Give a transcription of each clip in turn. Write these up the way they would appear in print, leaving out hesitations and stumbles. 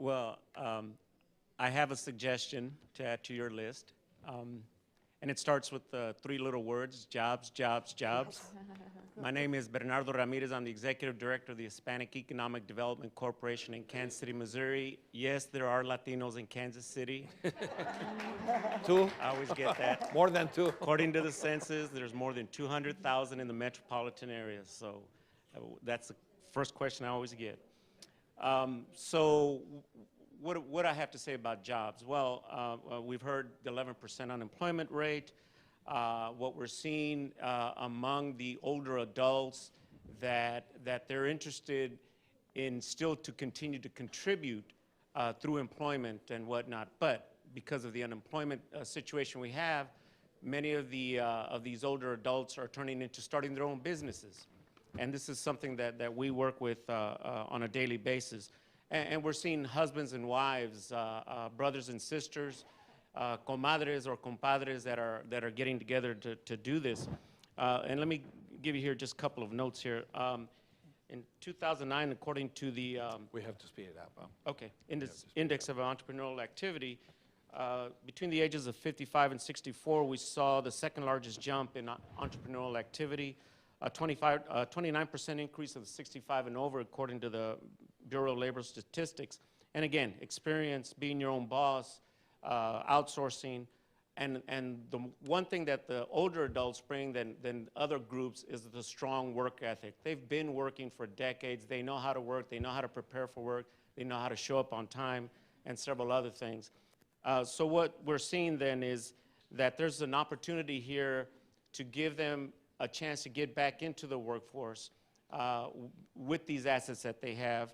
Well, I have a suggestion to add to your list. And it starts with three little words: jobs, jobs, jobs. My name is Bernardo Ramirez. I'm the Executive Director of the Hispanic Economic Development Corporation in Kansas City, Missouri. Yes, there are Latinos in Kansas City. Two? I always get that. More than two. According to the census, there's more than 200,000 in the metropolitan area. So that's the first question I always get. So what I have to say about jobs? Well, we've heard the 11% unemployment rate. What we're seeing among the older adults that they're interested in still to continue to contribute through employment and whatnot. But because of the unemployment situation we have, many of these older adults are turning into starting their own businesses. And this is something that we work with on a daily basis. And we're seeing husbands and wives, brothers and sisters, comadres or compadres that are getting together to do this. And let me give you here just a couple of notes here. In 2009, according to the we have to speed it up. Huh? Okay, Index of Entrepreneurial Activity, between the ages of 55 and 64, we saw the second largest jump in entrepreneurial activity. 29% increase of the 65 and over, according to the Bureau of Labor Statistics. And again, experience, being your own boss, outsourcing, and the one thing that the older adults bring than other groups is the strong work ethic. They've been working for decades. They know how to work. They know how to prepare for work. They know how to show up on time, and several other things. So what we're seeing then is that there's an opportunity here to give them a chance to get back into the workforce with these assets that they have,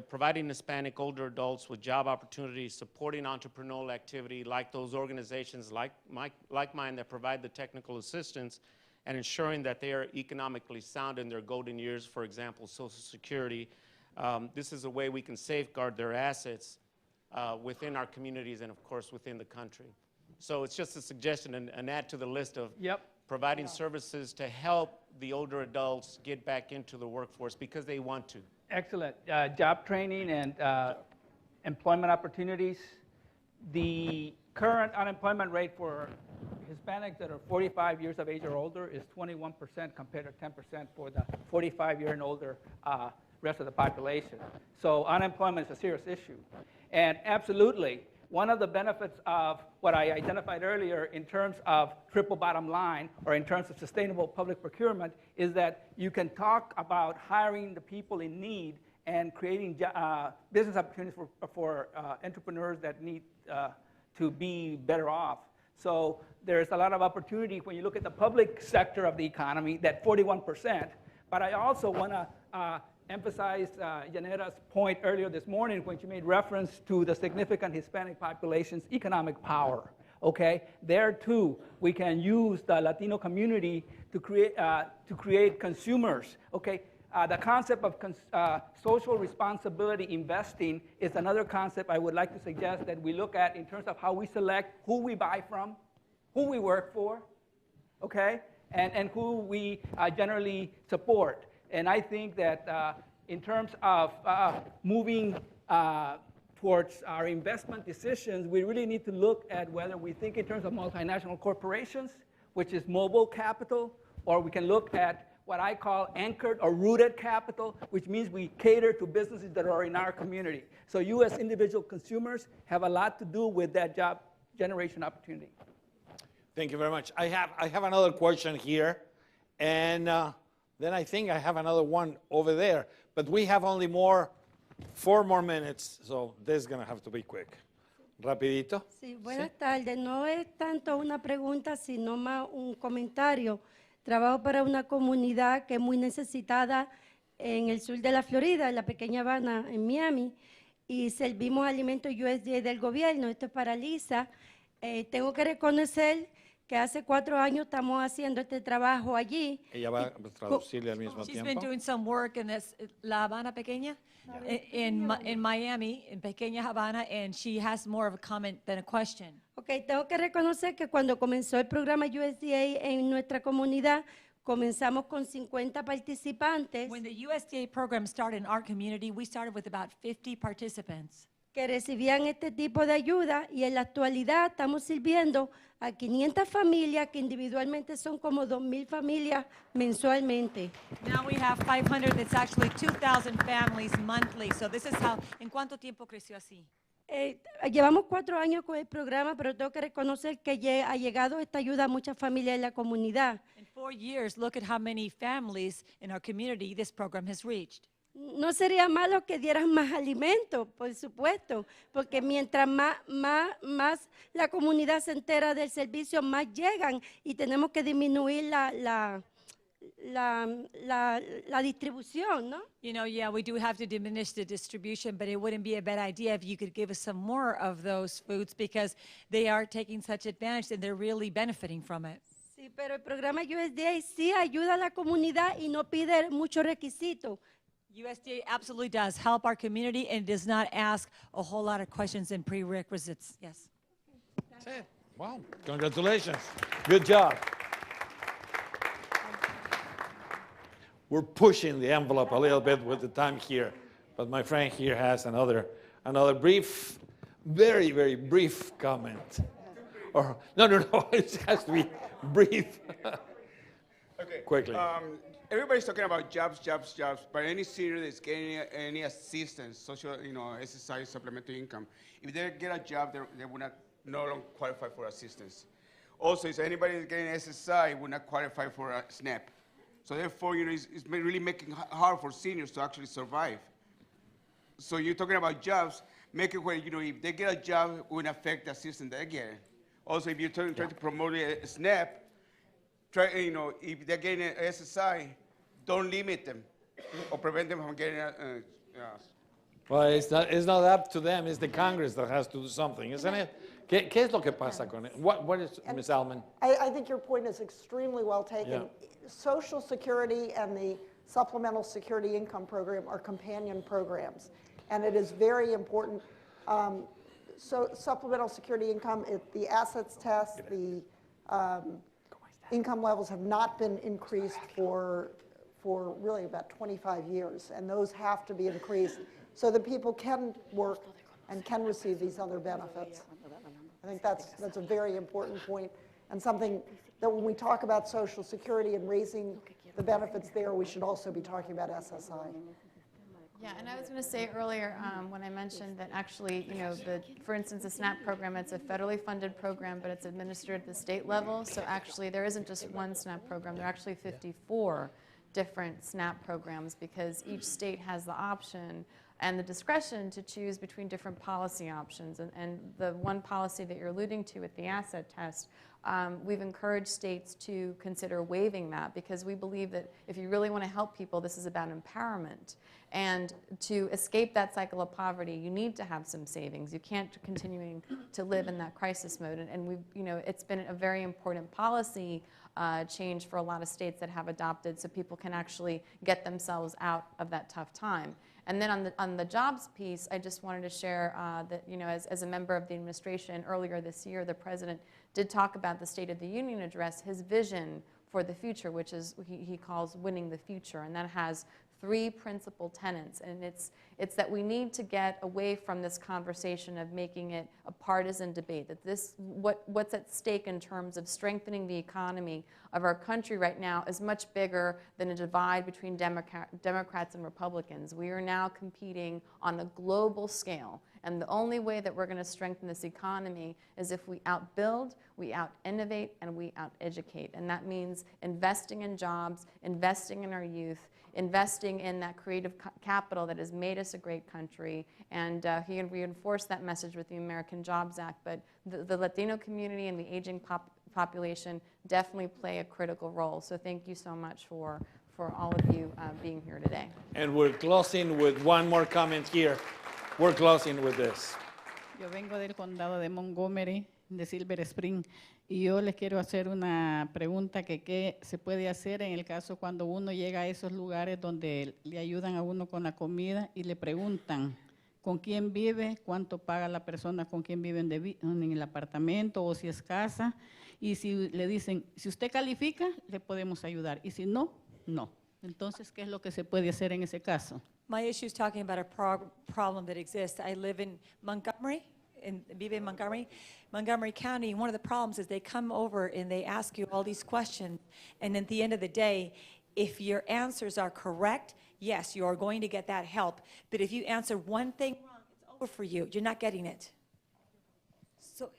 providing Hispanic older adults with job opportunities, supporting entrepreneurial activity like those organizations like mine that provide the technical assistance, and ensuring that they are economically sound in their golden years, for example, Social Security. This is a way we can safeguard their assets within our communities and, of course, within the country. So it's just a suggestion and add to the list of providing services to help the older adults get back into the workforce because they want to. Excellent. Job training and employment opportunities. The current unemployment rate for Hispanics that are 45 years of age or older is 21% compared to 10% for the 45-year and older rest of the population. So unemployment is a serious issue. And absolutely, one of the benefits of what I identified earlier in terms of triple bottom line or in terms of sustainable public procurement is that you can talk about hiring the people in need and creating business opportunities for entrepreneurs that need to be better off. So there's a lot of opportunity when you look at the public sector of the economy, that 41%. But I also want to emphasize Yaneta's point earlier this morning when she made reference to the significant Hispanic population's economic power. Okay, there too we can use the Latino community to create consumers. Okay, the concept of social responsibility investing is another concept I would like to suggest that we look at in terms of how we select who we buy from, who we work for, okay, and who we generally support. And I think that in terms of moving towards our investment decisions, we really need to look at whether we think in terms of multinational corporations, which is mobile capital, or we can look at what I call anchored or rooted capital, which means we cater to businesses that are in our community. So you as individual consumers have a lot to do with that job generation opportunity. Thank you very much. I have another question here, and then I think I have another one over there. But we have only 4 more minutes, so this is going to have to be quick. Rapidito. Sí, buenas tardes. No es tanto una pregunta, sino más un comentario. Trabajo para una comunidad que es muy necesitada en el sur de la Florida, en la pequeña Habana, en Miami, y servimos alimentos USDA del gobierno. Esto es para Lisa. Tengo que reconocer que hace 4 años estamos haciendo este trabajo allí. Ella va a traducirle al mismo She's tiempo. been doing some work in this La Habana Pequeña, in Miami, in Pequeña Habana, and she has more of a comment than a question. Okay, tengo que reconocer que cuando comenzó el programa USDA en nuestra comunidad, comenzamos con 50 participantes. When the USDA program started in our community, we started with about 50 participants. que recibían este tipo de ayuda y en la actualidad estamos sirviendo a 500 familias que individualmente son como 2,000 familias mensualmente. Now we have 500, that's actually 2,000 families monthly. So this is how, ¿en cuánto tiempo creció así? Llevamos 4 años con el programa, pero tengo que reconocer que ha llegado esta ayuda a muchas familias en la comunidad. In 4 years, look at how many families in our community this program has reached. No sería malo que dieran más alimentos, por supuesto, porque mientras más la comunidad se entera del servicio, más llegan y tenemos que disminuir la distribución, ¿no? You know, yeah, we do have to diminish the distribution, but it wouldn't be a bad idea if you could give us some more of those foods because they are taking such advantage and they're really benefiting from it. Sí, pero el programa USDA sí ayuda a la comunidad y no pide muchos requisitos. USDA absolutely does help our community and does not ask a whole lot of questions and prerequisites. Yes. That's it. Wow, congratulations. Good job. We're pushing the envelope a little bit with the time here, but my friend here has another brief, very, very brief comment. Or no, it has to be brief. Okay. Quickly. Everybody's talking about jobs, but any senior that's getting any assistance, social, SSI, supplemental income, if they get a job, they will not no longer qualify for assistance. Also, if anybody that's getting SSI will not qualify for a SNAP. So therefore, it's really making it hard for seniors to actually survive. So you're talking about jobs, make it where, if they get a job, it wouldn't affect the assistance they get. Also, if you're trying to promote a SNAP, if they're getting an SSI, don't limit them or prevent them from getting Well, it's not up to them. It's the Congress that has to do something, isn't it? ¿Qué es lo que pasa con it? What is, Ms. Altman? I think your point is extremely well taken. Yeah. Social Security and the Supplemental Security Income Program are companion programs, and it is very important. So Supplemental Security Income, the assets test, the income levels have not been increased for really about 25 years, and those have to be increased so that people can work and can receive these other benefits. I think that's a very important point, and something that when we talk about Social Security and raising the benefits there, we should also be talking about SSI. Yeah, and I was going to say earlier when I mentioned that actually, for instance, the SNAP program, it's a federally funded program, but it's administered at the state level. So actually, there isn't just one SNAP program. There are actually 54 different SNAP programs because each state has the option and the discretion to choose between different policy options. And the one policy that you're alluding to with the asset test, we've encouraged states to consider waiving that because we believe that if you really want to help people, this is about empowerment. And to escape that cycle of poverty, you need to have some savings. You can't continuing to live in that crisis mode. And we've, it's been a very important policy change for a lot of states that have adopted so people can actually get themselves out of that tough time. And then on the jobs piece, I just wanted to share that, as a member of the administration earlier this year, the president did talk about the State of the Union address, his vision for the future, which is he calls winning the future. And that has 3 principal tenets, and it's that we need to get away from this conversation of making it a partisan debate, that what's at stake in terms of strengthening the economy of our country right now is much bigger than a divide between Democrats and Republicans. We are now competing on a global scale, and the only way that we're going to strengthen this economy is if we outbuild, we out-innovate, and we out-educate, and that means investing in jobs, investing in our youth, investing in that creative capital that has made us a great country, and he reinforced that message with the American Jobs Act. But the Latino community and the aging population definitely play a critical role. So thank you so much for all of you being here today. And we're closing with one more comment here. We're closing with this. Yo vengo del condado de Montgomery, de Silver Spring, y yo les quiero hacer una pregunta que qué se puede hacer en el caso cuando uno llega a esos lugares donde le ayudan a uno con la comida y le preguntan con quién vive, cuánto paga la persona con quien vive en el apartamento o si es casa, y si le dicen, si usted califica, le podemos ayudar, y si no, no. Entonces, ¿qué es lo que se puede hacer en ese caso? My issue is talking about a problem that exists. I live in Montgomery, vive in Montgomery County. One of the problems is they come over and they ask you all these questions, and at the end of the day, if your answers are correct, yes, you are going to get that help. But if you answer one thing wrong, it's over for you. You're not getting it. So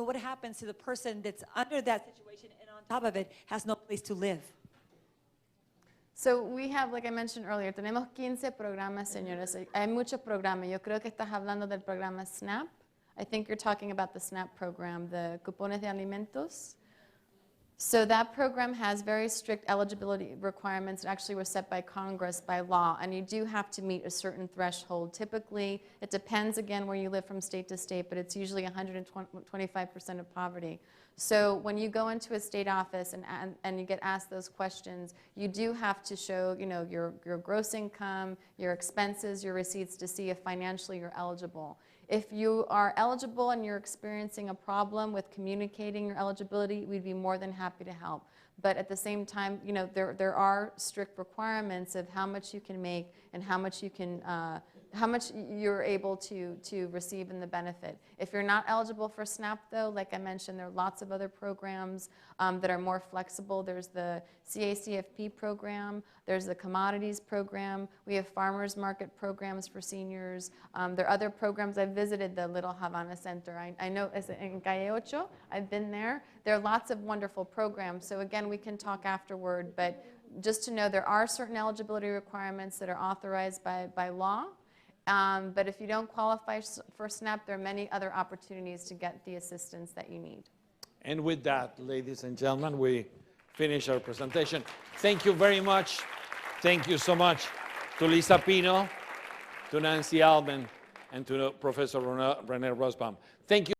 what happens to the person that's under that situation and on top of it has no place to live? So we have, like I mentioned earlier, tenemos 15 programas, señores. Hay muchos programas. Yo creo que estás hablando del programa SNAP. I think you're talking about the SNAP program, the cupones de alimentos. So that program has very strict eligibility requirements that actually were set by Congress by law, and you do have to meet a certain threshold. Typically, it depends again where you live from state to state, but it's usually 125% of poverty. So when you go into a state office and you get asked those questions, you do have to show, your gross income, your expenses, your receipts to see if financially you're eligible. If you are eligible and you're experiencing a problem with communicating your eligibility, we'd be more than happy to help. But at the same time, there are strict requirements of how much you can make and how much you're able to receive in the benefit. If you're not eligible for SNAP, though, like I mentioned, there are lots of other programs that are more flexible. There's the CACFP program. There's the commodities program. We have farmers market programs for seniors. There are other programs. I visited the Little Havana Center. I know it's in Calle Ocho. I've been there. There are lots of wonderful programs. So again, we can talk afterward. But just to know, there are certain eligibility requirements that are authorized by law. But if you don't qualify for SNAP, there are many other opportunities to get the assistance that you need. And with that, ladies and gentlemen, we finish our presentation. Thank you very much. Thank you so much to Lisa Pino, to Nancy Altman, and to Professor Rene Rosenbaum. Thank you.